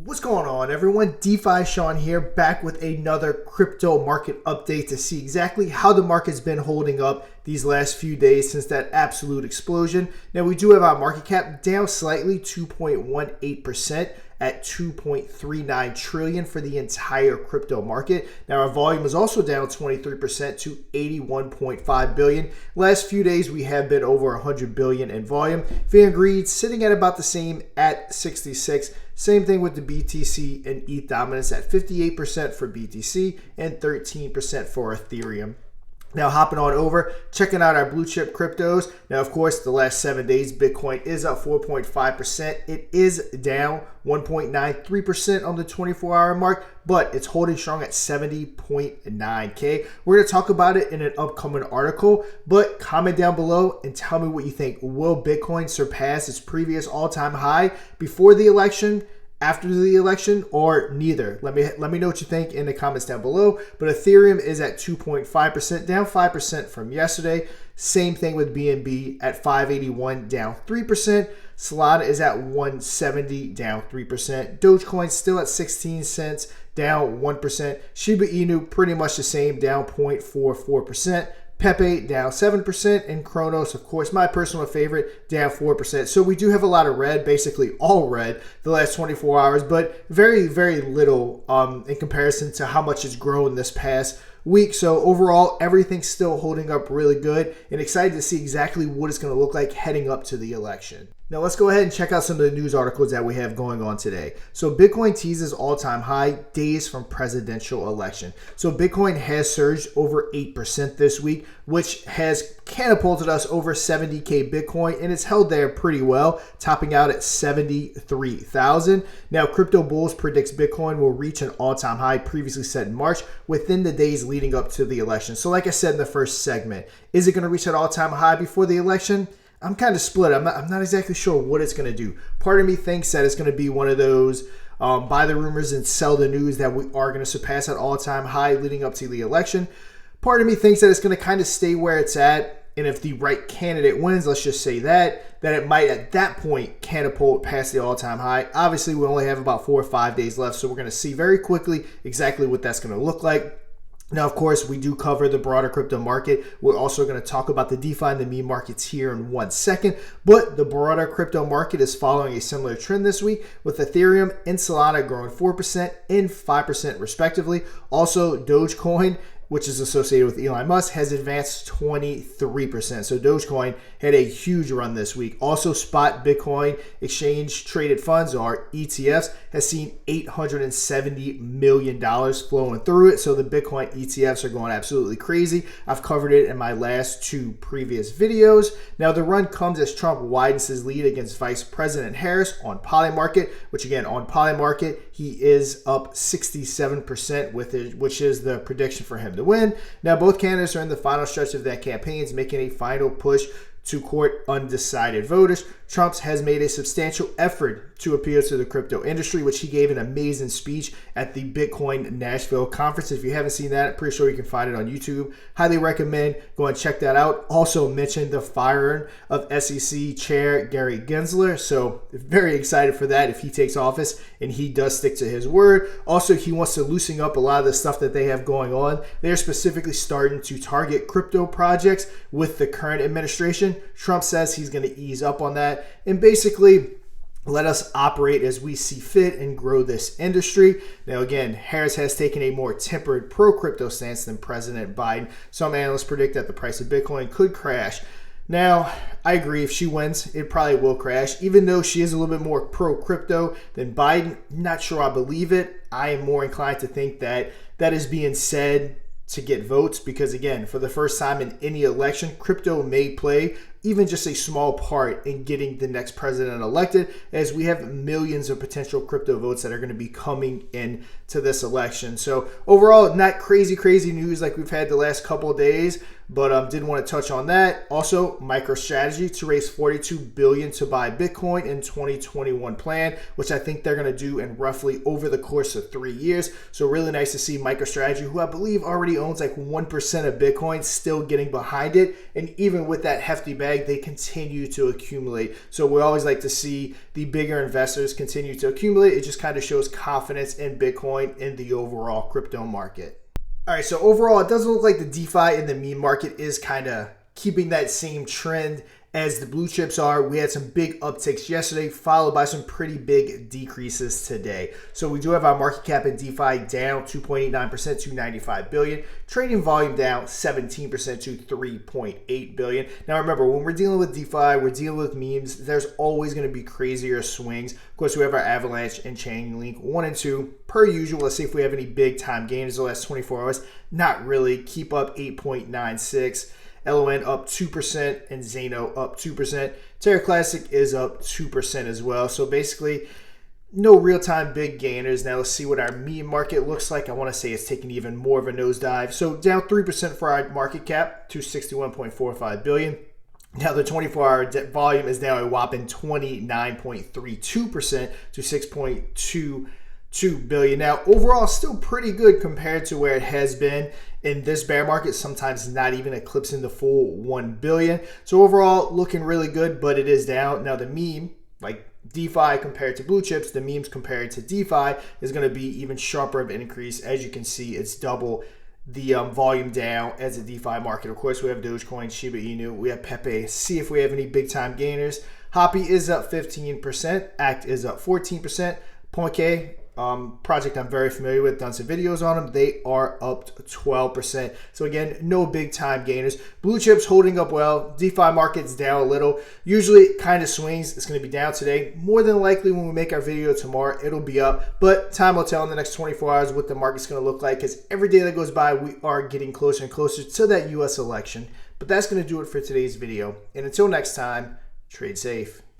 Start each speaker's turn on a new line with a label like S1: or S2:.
S1: What's going on, everyone? DeFi Sean here, back with another crypto market update to see exactly how the market's been holding up these last few days since that absolute explosion. Now, we do have our market cap down slightly, 2.18% at 2.39 trillion for the entire crypto market. Now, our volume is also down 23% to 81.5 billion. Last few days, we have been over 100 billion in volume. Fear and greed sitting at about the same at 66. Same thing with the BTC and ETH dominance at 58% for BTC and 13% for Ethereum. Now, hopping on over, checking out our blue chip cryptos. Now, of course, the last 7 days, Bitcoin is up 4.5%. It is down 1.93% on the 24-hour mark, but it's holding strong at 70.9K. We're going to talk about it in an upcoming article, but comment down below and tell me what you think. Will Bitcoin surpass its previous all-time high before the election, after the election, or neither? Let me know what you think in the comments down below. But Ethereum is at 2.5%, down 5% from yesterday. Same thing with BNB at 581, down 3%. Solana is at 170, down 3%. Dogecoin still at 16 cents, down 1%. Shiba Inu pretty much the same, down 0.44%. Pepe down 7%, and Kronos, of course, my personal favorite, down 4%. So we do have a lot of red, basically all red, the last 24 hours, but very, very little in comparison to how much it's grown this past week. So overall, everything's still holding up really good, and excited to see exactly what it's going to look like heading up to the election. Now let's go ahead and check out some of the news articles that we have going on today. So Bitcoin teases all-time high days from presidential election. So Bitcoin has surged over 8% this week, which has catapulted us over 70K Bitcoin, and it's held there pretty well, topping out at 73,000. Now, Crypto Bulls predicts Bitcoin will reach an all-time high previously set in March within the days leading up to the election. So like I said in the first segment, is it going to reach an all-time high before the election? I'm kind of split. I'm not exactly sure what it's going to do. Part of me thinks that it's going to be one of those buy the rumors and sell the news that we are going to surpass that all-time high leading up to the election. Part of me thinks that it's going to kind of stay where it's at, and if the right candidate wins, let's just say that it might at that point catapult past the all-time high. Obviously, we only have about 4 or 5 days left, so we're going to see very quickly exactly what that's going to look like. Now, of course, we do cover the broader crypto market. We're also going to talk about the DeFi and the meme markets here in 1 second. But the broader crypto market is following a similar trend this week, with Ethereum and Solana growing 4% and 5% respectively. Also, Dogecoin, which is associated with Elon Musk, has advanced 23%. So Dogecoin had a huge run this week. Also, spot Bitcoin exchange traded funds, or ETFs, has seen $870 million flowing through it. So the Bitcoin ETFs are going absolutely crazy. I've covered it in my last 2 previous videos. Now, the run comes as Trump widens his lead against Vice President Harris on Polymarket, which again, on Polymarket, he is up 67% with it, which is the prediction for him to win. Now, both candidates are in the final stretch of their campaigns, making a final push to court undecided voters. Trump has made a substantial effort to appeal to the crypto industry, which he gave an amazing speech at the Bitcoin Nashville conference. If you haven't seen that, I'm pretty sure you can find it on YouTube. Highly recommend go and check that out. Also mentioned the firing of SEC Chair Gary Gensler. So very excited for that if he takes office and he does stick to his word. Also, he wants to loosen up a lot of the stuff that they have going on. They're specifically starting to target crypto projects with the current administration. Trump says he's going to ease up on that and basically let us operate as we see fit and grow this industry. Now, again, Harris has taken a more tempered pro-crypto stance than President Biden. Some analysts predict that the price of Bitcoin could crash. Now, I agree. If she wins, it probably will crash. Even though she is a little bit more pro-crypto than Biden, not sure I believe it. I am more inclined to think that that is being said to get votes because, again, for the first time in any election, crypto may play even just a small part in getting the next president elected, as we have millions of potential crypto votes that are going to be coming in to this election. So overall, not crazy news like we've had the last couple of days, but did want to touch on that. Also, MicroStrategy to raise $42 billion to buy Bitcoin in 2021 plan, which I think they're going to do in roughly over the course of 3 years. So really nice to see MicroStrategy, who I believe already owns like 1% of Bitcoin, still getting behind it. And even with that hefty bag, they continue to accumulate. So we always like to see the bigger investors continue to accumulate. It just kind of shows confidence in Bitcoin and the overall crypto market. All right, so overall, it doesn't look like the DeFi and the meme market is kind of keeping that same trend as the blue chips are. We had some big upticks yesterday, followed by some pretty big decreases today. So we do have our market cap in DeFi down 2.89% to 95 billion. Trading volume down 17% to 3.8 billion. Now remember, when we're dealing with DeFi, we're dealing with memes. There's always going to be crazier swings. Of course, we have our Avalanche and Chainlink 1 and 2 per usual. Let's see if we have any big time gains the last 24 hours. Not really. Keep up 8.96. LON up 2% and Zano up 2%. Terra Classic is up 2% as well. So basically, no real-time big gainers. Now let's see what our meme market looks like. I want to say it's taking even more of a nosedive. So down 3% for our market cap to 61.45 billion. Now the 24-hour volume is now a whopping 29.32% to 6.22 billion. Now overall, still pretty good compared to where it has been in this bear market, sometimes not even eclipsing the full 1 billion. So overall, looking really good, but it is down. Now the meme, like DeFi compared to blue chips, the memes compared to DeFi is going to be even sharper of an increase. As you can see, it's double the volume down as a DeFi market. Of course, we have Dogecoin, Shiba Inu, we have Pepe. See if we have any big time gainers. Hoppy is up 15%, ACT is up 14%, Point project I'm very familiar with, done some videos on them. They are up 12%. So again, no big time gainers. Blue chips holding up well. DeFi market's down a little. Usually it kind of swings. It's going to be down today. More than likely when we make our video tomorrow, it'll be up. But time will tell in the next 24 hours what the market's going to look like, because every day that goes by, we are getting closer and closer to that US election. But that's going to do it for today's video. And until next time, trade safe.